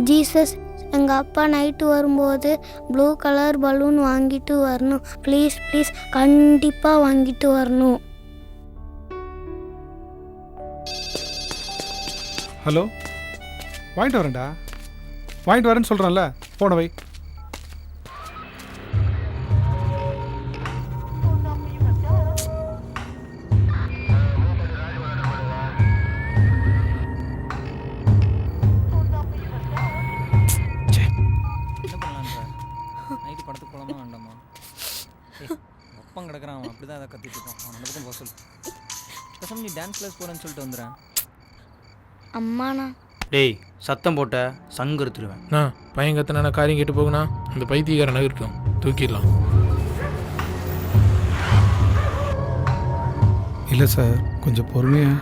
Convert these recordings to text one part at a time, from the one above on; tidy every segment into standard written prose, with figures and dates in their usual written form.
Jesus எங்கள் அப்பா night வரும்போது ப்ளூ கலர் பலூன் வாங்கிட்டு வரணும். ப்ளீஸ் ப்ளீஸ் கண்டிப்பாக வாங்கிட்டு வரணும். ஹலோ, வாங்கிட்டு வரேன்டா. வாங்கிட்டு வரேன்னு சொல்கிறேன்ல, போன வை. நைட்டு படத்துக்கு போகலாமா வேண்டாமா? அப்பம் கிடக்குறான், அவன் அப்படி தான் அதை கத்திட்டு இருக்கான். அவன் நடக்கும் போக சொல்லு. கசம் நீ டான்ஸ் கிளாஸ் போகிறேன்னு சொல்லிட்டு வந்துடுறேன். அம்மாண்ணா டேய், சத்தம் போட்ட சங்கு எடுத்துருவேன். நான் பையன் கத்தன காரியம் கேட்டு போகுனா அந்த பைத்தியக்காரன் நகர்ட்டும், தூக்கிடலாம். இல்லை சார், கொஞ்சம் பொறுமையா.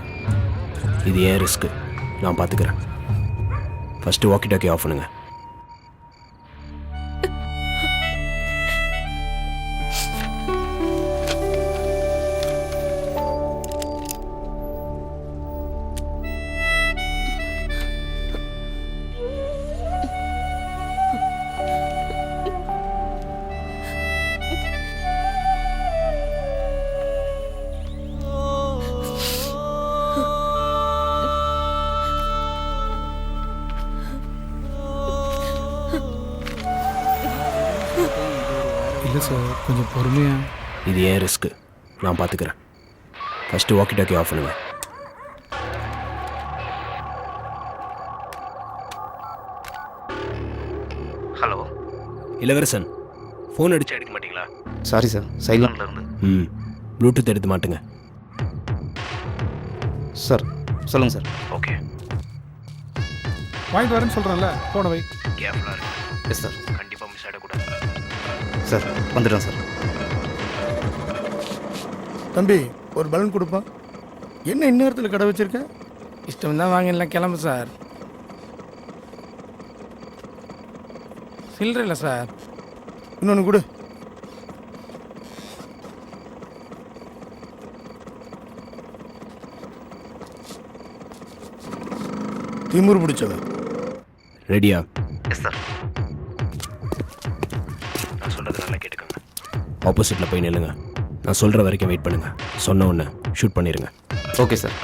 இது ஏன் ரிஸ்க்கு, நான் பார்த்துக்கிறேன். ஃபஸ்ட்டு வாக்கி டாக்கி ஆஃப் பண்ணுங்க. இல்லை சார், கொஞ்சம் பொறுமையா. இது ஏன் ரிஸ்க்கு, நான் பார்த்துக்கிறேன். ஃபஸ்ட்டு வாக்கி டாக்கி ஆஃப் பண்ணுங்க. ஹலோ இளவரசன், ஃபோன் அடிச்சு எடுக்க மாட்டீங்களா? சாரி சார், சைலண்டில் இருந்து. ப்ளூடூத் எடுத்து மாட்டுங்க. சார் சொல்லுங்கள் சார். ஓகே, வாங்கிட்டு வரேன்னு சொல்கிறேன்ல, போன வை. கேர்ஃபுல்லாக இருக்கு. Yes sir. கண்டிப்பாக மிஸ் ஆகிடக்கூடாது. சார் வந்துடுறேன் சார். தம்பி, ஒரு பலூன் கொடுப்பா. என்ன இந்நேரத்தில் கடை வச்சிருக்க? இஷ்டம் தான் வாங்கிடலாம், கிளம்பு சார். சில்லற இல்லை சார். இன்னொன்று கொடு. திமுரு பிடிச்சவன். ரெடியா? Yes sir. நான் சொல்கிறது நல்லா கேட்டுக்கோங்க. ஆப்போசிட்டில் போய் நில்லுங்க. நான் சொல்கிற வரைக்கும் வெயிட் பண்ணுங்கள். சொன்ன உடனே ஷூட் பண்ணிடுங்க. Okay sir.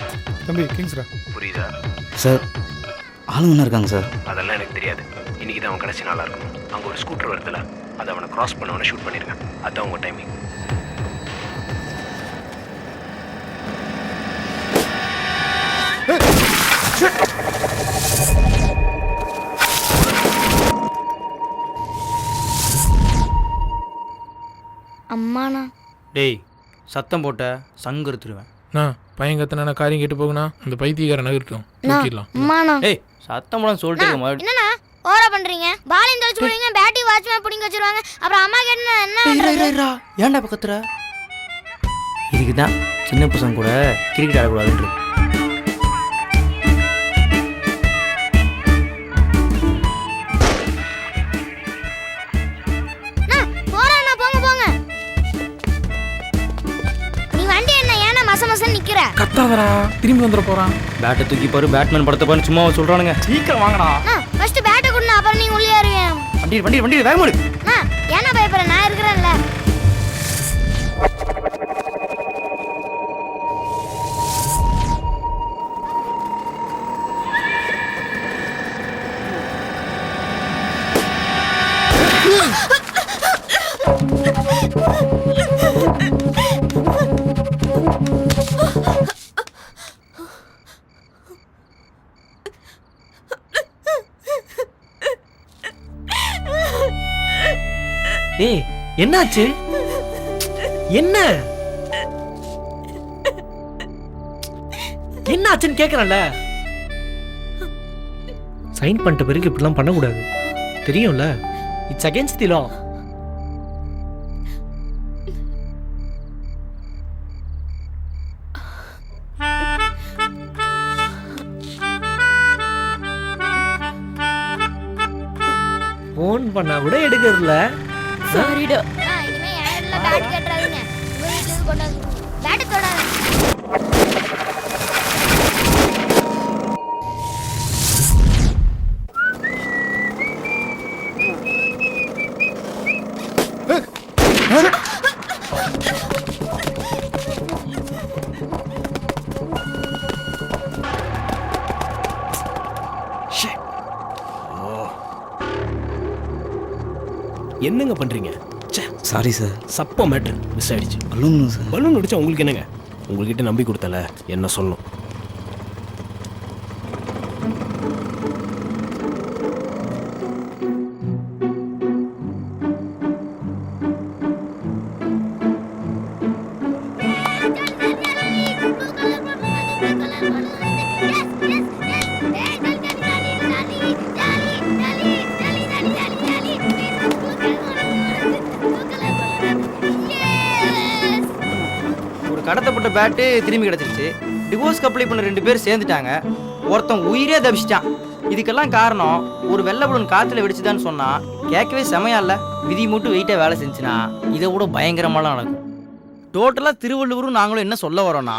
தம்பி கிங்ஸ்ரா. புரியுதா? சார் ஆளுங்கண்ணா இருக்காங்க சார். அதெல்லாம் எனக்கு தெரியாது. இன்றைக்கி தான் அவன் கடைசி நாளாக இருக்கணும். அங்கே ஒரு ஸ்கூட்டர் வருதுல, அதை அவனை கிராஸ் பண்ணவொன்னே ஷூட் பண்ணிடுங்க. அதுதான் உங்கள் டைமிங். அம்மாண்ணா டேய், சத்தம் போட்ட சங்கு எடுத்துருவேன். நான் பையன் கத்தன காரியம் கேட்டு போகுனா அந்த பைத்தியக்காரன் நகர்ட்டும், தூக்கிடலாம். அம்மாண்ணா டேய், சத்தம் போட சொல்லிட்டு என்னண்ணா ஓரா பண்றீங்க? பாலிங் தொலைச்சு போடுவீங்க, பேட்டி வாட்ச்மேன் பிடிங்க வச்சிருவாங்க. அப்புறம் அம்மா கேட்டா என்ன பண்றது? ஏன்டா பக்கத்துல? இதுக்கு தான் சின்ன பசங்க கூட கிரிக்கெட் ஆடக்கூடாதுன்றது. போறேண்ணா, போங்க போங்க. நீ வண்டி என்ன ஏன்னா மசமசன்னு நிக்கிற? கத்தாதடா, திரும்பி வந்துட போறான். பேட்டை தூக்கி பாரு, பேட்மேன் படத்தை பாரு, சும்மா சொல்றானுங்க. சீக்கிரம் வாங்கடா. ஃபர்ஸ்ட் பேட்டை கொடுங்க, அப்புறம் நீங்க உள்ளே ஏறுவீங்க. வண்டி வண்டி வண்டி வேகமா எடு. ஏன்னா பயப்படுற, நான் இருக்கிறேன்ல. ஏய், என்னாச்சு? என்ன என்னாச்சுன்னு கேக்குறல. சைன் பண்ணிட்ட பிறகு இப்படிலாம் பண்ணக்கூடாது, தெரியும்ல? It's against the law. Phone பண்ணா கூட எடுக்கிறதுல. சாரிடா. இனிமே யாரெல்ல பேட் கேட்றாதீங்க. உங்க வீட்ல இருந்து கொண்டு வந்து பேட் தொடாதீங்க. என்னங்க பண்றீங்க? ச்சே, சாரி சார். சப்ப மேட்ரு மிஸ் ஆயிடுச்சு. Balloon sir. பலூன் அடிச்சா உங்களுக்கு என்னங்க? உங்ககிட்ட நம்பி கொடுத்தல, என்ன சொல்லணும்? ஒரு கடத்தப்பட்ட பேட்டு திரும்பி கிடச்சிருச்சு. டிவோர்ஸ்க்கு அப்ளை பண்ண 2 பேர் சேர்ந்துட்டாங்க. ஒருத்தன் உயிரே தப்பிச்சிட்டான். இதுக்கெல்லாம் காரணம் ஒரு வெள்ளை பலூன் காற்றுல வெடிச்சுதான்னு சொன்னா கேட்கவே செமையா இல்லை. விதி மட்டும் வெயிட்டாக வேலை செஞ்சுன்னா இதை விட பயங்கரமாலாம் நடக்கும். டோட்டலாக திருவள்ளுவரும் நாங்களும் என்ன சொல்ல வரோன்னா,